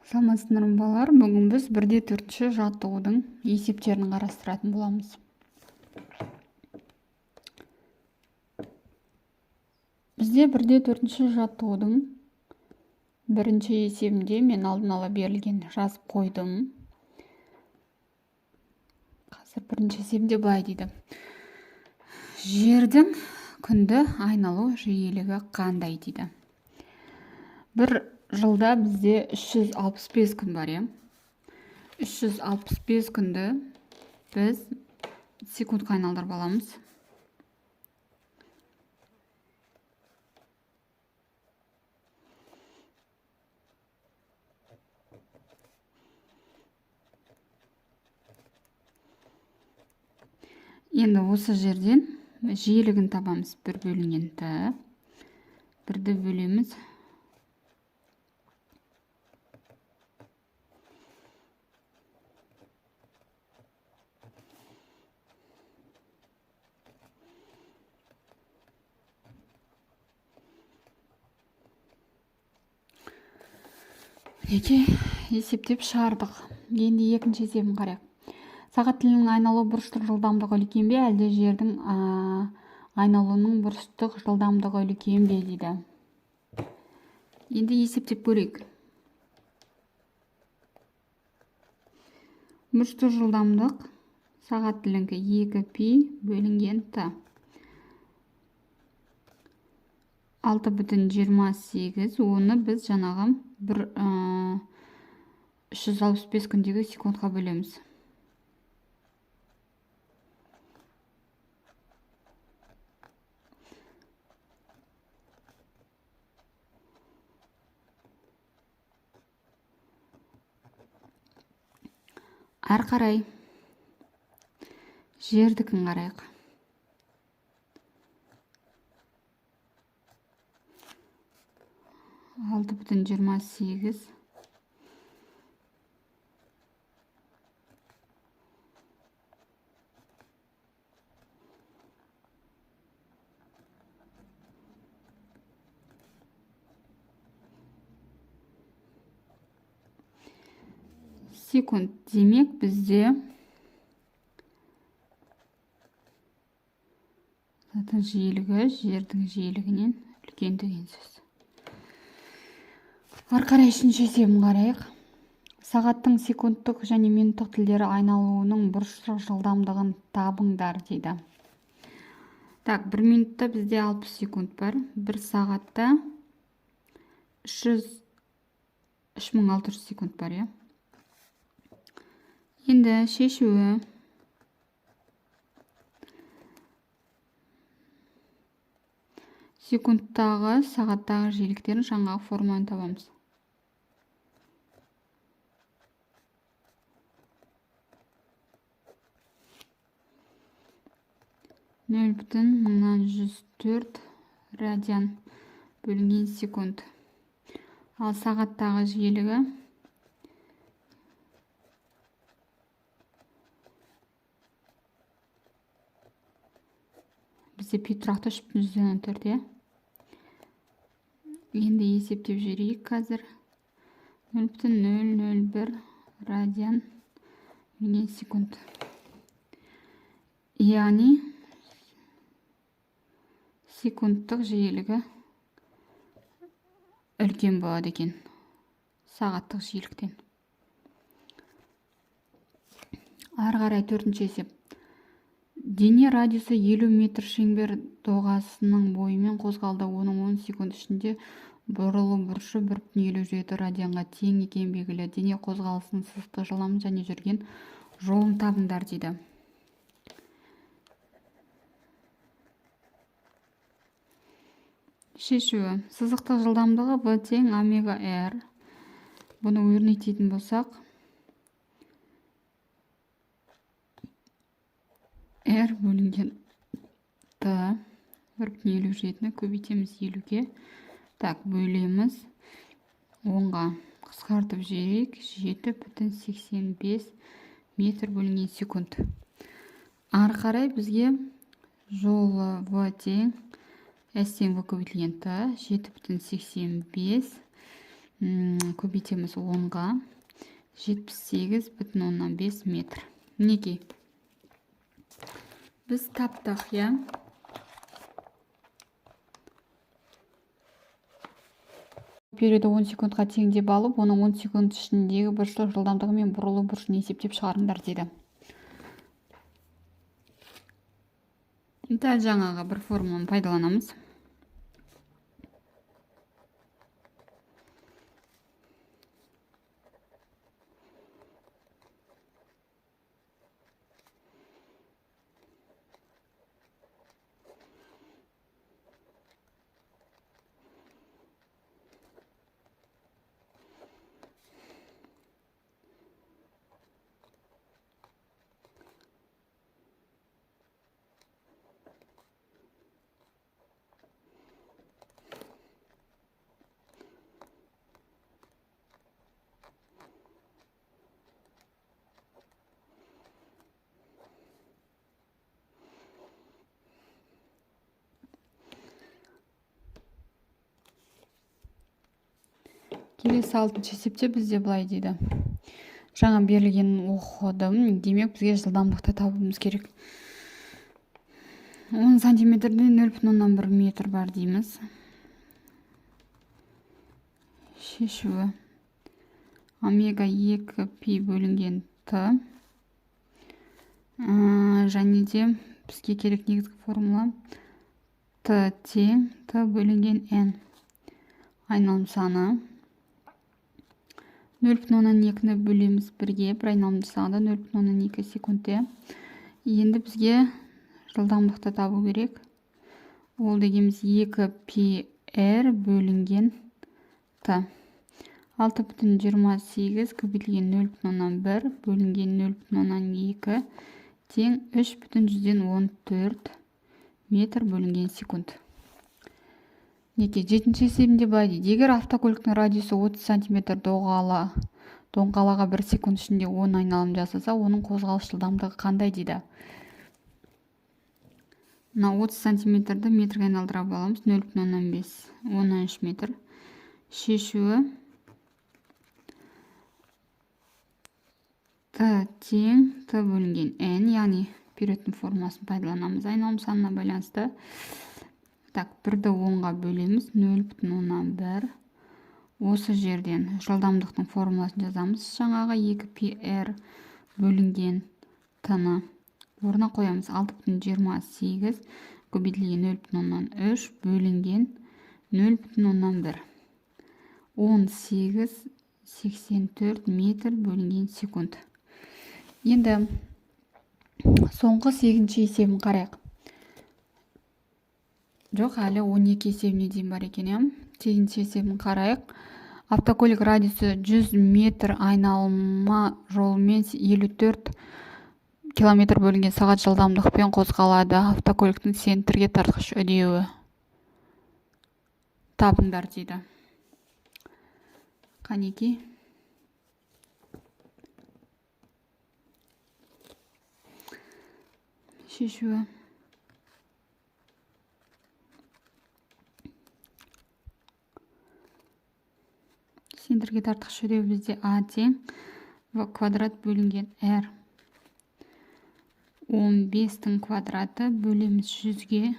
Саламатсыздар балалар, бүгін біз 1-4 жаттығудың есептерін қарастыратын боламыз. Бізде 1-4 жаттығудың бірінші есебінде мен алдын ала берілген жазып қойдым. Қазір бірінші есебінде былай дейді. Жердің күнді айналу жиілігі қандай дейді. Бір жылда бізде 365 күн бар, 365 күнді біз секундқа айналдырып аламыз. Енді осы жерден жиілігін табамыз. 1 бөлінген Т. 1-ді бөлеміз. Есептеп шығардық. Енді екінші есебін қарайық. Сағат тілінің айналу бұрыштық жылдамдығы үлкен бе, әлде жердің айналуының бұрыштық жылдамдығы үлкен бе дейді. Енді есептеп көрейік. Бұрыштық жылдамдық сағат тілінікі 2π бөлінген Т. 6,28, оны біз жаңағы 365 күндегі секундқа бөлеміз. Ары қарай жердікін қарайық. Алты бүтін 28. Секунд демек бізде жиілігі жердің жиілігінен үлкен деген сөз. Ары қарай үшінші есебін қарайық. Сағаттың секундтық және минуттық тілдері айналуының бұрыштық жылдамдығын табыңдар дейді. Так, 1 минутта бізде 60 секунд бар. 1 сағатта 3600 секунд бар, Енді шешуі. Секундтағы, сағаттағы жиіліктерін жаңағы формуланы табамыз. Нөл бүтін 104 радиан бөлінген секунд. Ал сағаттағы жиілігі бізде пи тұрақты 3,4. Енді есептеп жүрейік қазір. 0,001 радиан бөлінген секунд. Яғни секундтық жиілігі үлкен болады екен сағаттық жиіліктен. Ары қарай төртінші есеп. Дене радиусы 50 метр шеңбер доғасының бойымен қозғалды. Оның 10 секунд ішінде бұрылу бұрышы 1,57 радианға тең екен белгілі. Дене қозғалысының сызықтық жылдамдығы және жүрген жолын табыңдар дейді. Шешуі. Сызықтық жылдамдығы V тең омега R. Бұны өрнектейтін болсақ, R бөлінген Т 1,57-ні көбейтеміз 50-ге. Так, бөлеміз. 10-ға қысқартып жіберейік. 7,85 метр бөлінген секунд. Ары қарай бізге жолы V тең S тең V көбейтілген Т 7,85 көбейтеміз 10-ға 78,5 метр. Мінекей. Біз таптық, я. Периоды 10 секундқа теңдеп алып, оның 10 секунд ішіндегі бұрышлық жылдамдығы мен бұрылу бұрышын есептеп шығарыңдар деді. Дәл жаңағы бір формуланы пайдаланамыз. Келесі 6-шы есепте бізде былай дейді. Жаңа берілгенін оқыдым. Демек бізге жылдамдықты табуымыз керек. 10 сантиметрде 0,1 метр бар дейміз. Шешуі. Омега 2 пи бөлінген Т. Және де бізге керек негізгі формула Т тең Т бөлінген N. Айналым саны 0,2-ні бөлеміз 1-ге, бір айналымды сағында 0,2 секундте. Енді бізге жылдамдықты табу керек. Ол дегеніміз 2 πr бөлінген Т. 6,28 көбейтілген 0,1 бөлінген 0,2 тең 3,14 метр бөлінген секунд. Неке 7-ші есебінде былай дейді. Егер автокөліктің радиусы 30 см доңғалаға 1 секунд ішінде 10 айналым жасаса, оның қозғалыс жылдамдығы қандай дейді. 30 см-ді метрге айналдыра аламыз. 0,15 13 метр. Шешуі Т тең Т бөлінген N, яғни периодтың формуласын пайдаланамыз. Айналым санына байланысты. Так, 1-ді 10-ға бөлеміз, 0,1. Осы жерден жылдамдықтың формуласын жазамыз. Жаңағы 2 πr бөлінген Т-ны орнына қоямыз. 6,28 көбейтілген 0,3 бөлінген 0,1. 18,84 метр бөлінген секунд. Енді соңғы 8-ші есебін қарайық. Жоқ, әлі 12 есебіне дейін бар екен. 8-ші есебін қарайық. Автокөлік радиусы 100 метр айналма жолымен 54 км бөлінген сағат жылдамдықпен қозғалады. Автокөліктің центрге тартқыш үдеуі табыңдар дейді. Қанеки? Шешуі. Центрге тартқыш үдеу бізде А тең В квадрат бөлінген R. 15-тің квадраты бөлеміз 100-ге.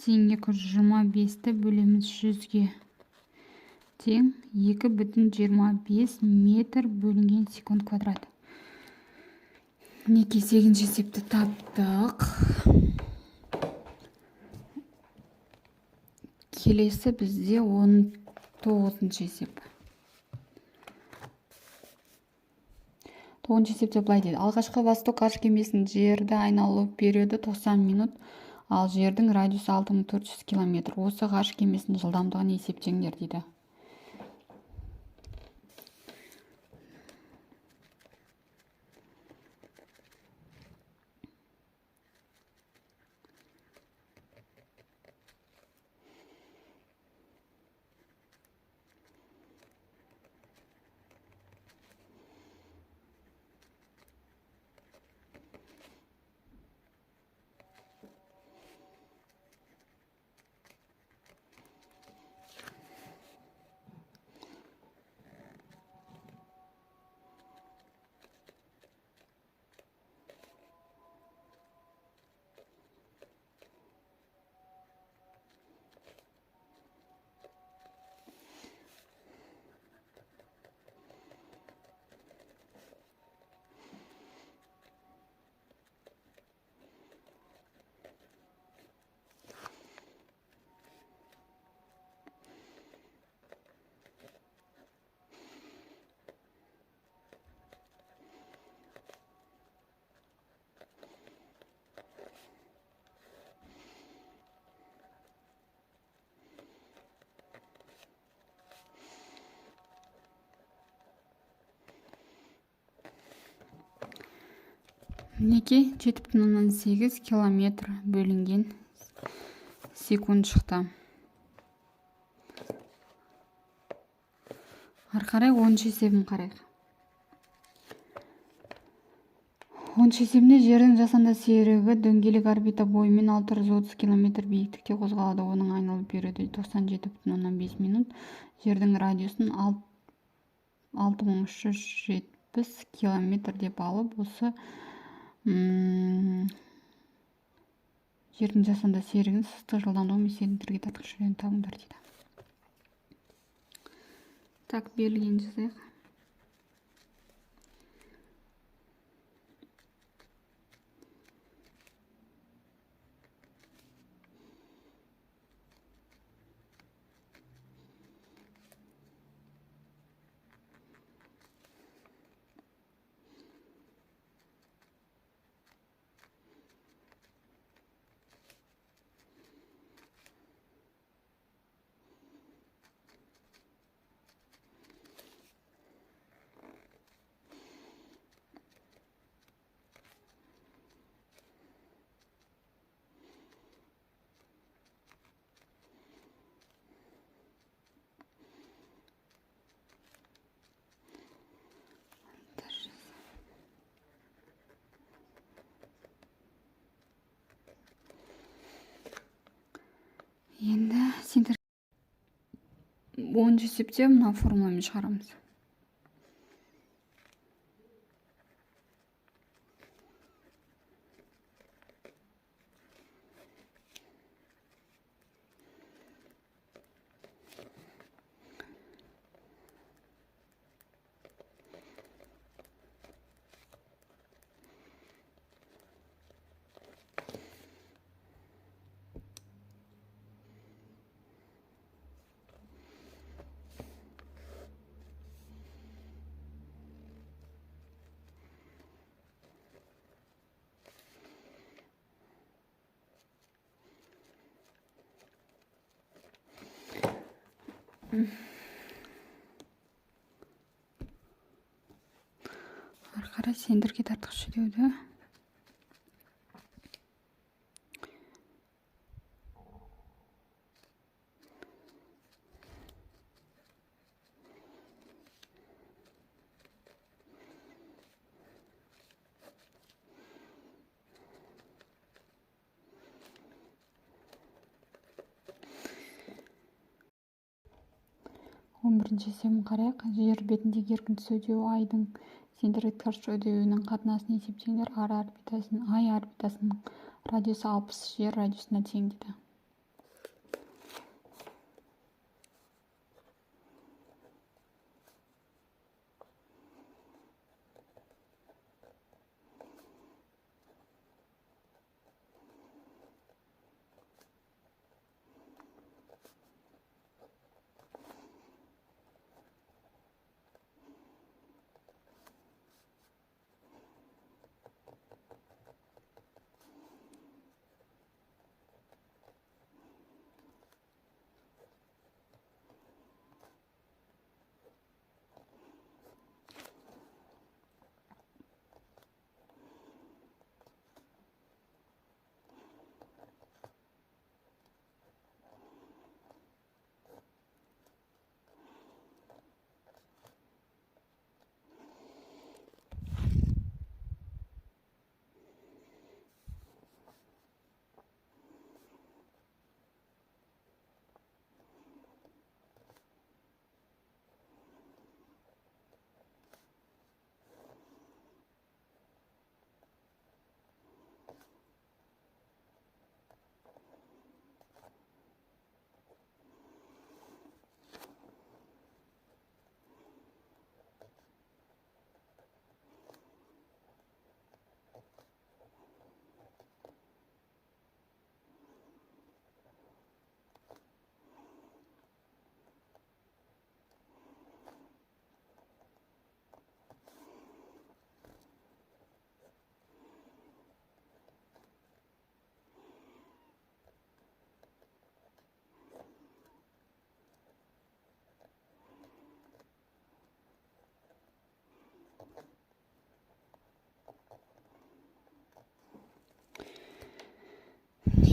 Тең 225-ті бөлеміз 100-ге. Тең 2,25 метр бөлінген секунд квадрат. Неке 8-ші есепті таптық. Келесі бізде 19-ші есеп. 9-ші есепте былай дейді. Алғашқы восток ғарыш кемесінің жерді айналу периоды 90 минут, ал жердің радиусы 6400 км. Осы ғарыш кемесінің жылдамдығын есептеңдер дейді. мінекей 7,8 километр бөлінген секунд шықты. Ары қарай 10 есебін қарайық. 10 есебінде жердің жасанды серігі дөңгелек орбита бойымен 630 км биіктікте қозғалады. Оның айналу периоды 97,5 минут. Жердің радиусын 6370 км деп алып, осы жердің жасанды серігінің сызықтық жылдамдығы мен секундтірге тартқыш жүйені табыңдар дейді. Так, берілген жазайық. Енді сендер 10 есепте мына формуламен шығарамыз. Ары қарай сендірге тартқыш жүдеуді он бірінші есебін қарайық. Жер бетіндегі еркінсіз үдеу айдың центрге тартқыш үдеуінің қатынасын есептеңдер. Ай орбитасының радиусы 60, жер радиусына тең дейді.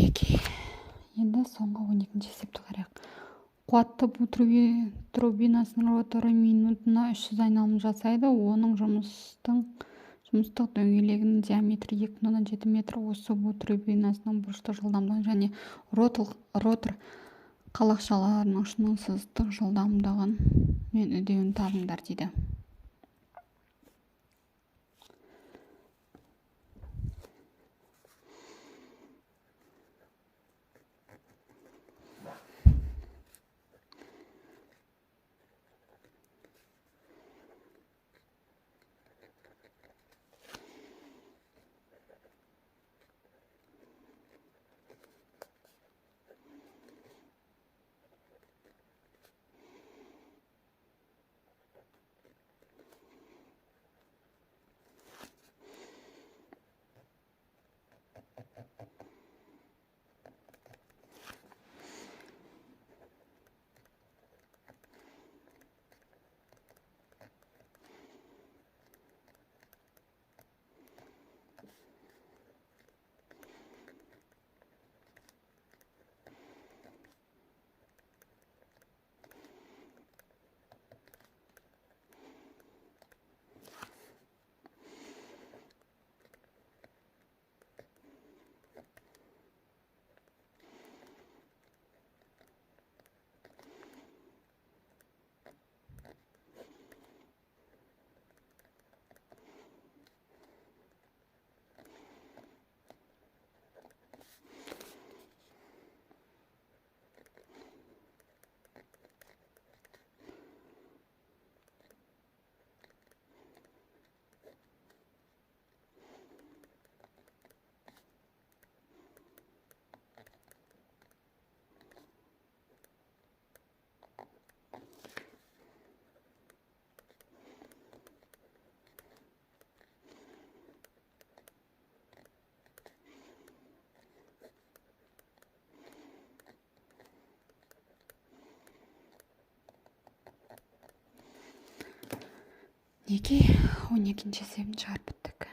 мінекей. Енді соңғы 12-ші есепті қарайық. Қуатты бу турбинасының роторы минутына 300 айналым жасайды. Оның жұмыстық дөңгелегінің диаметрі 2,7 метр. Осы бу турбинасының бұрыштық жылдамдығы және ротор қалақшаларының ұшының сызықтық жылдамдығын мен үдеуін табыңдар дейді. Неге 12-ші есебін шығарып біттік.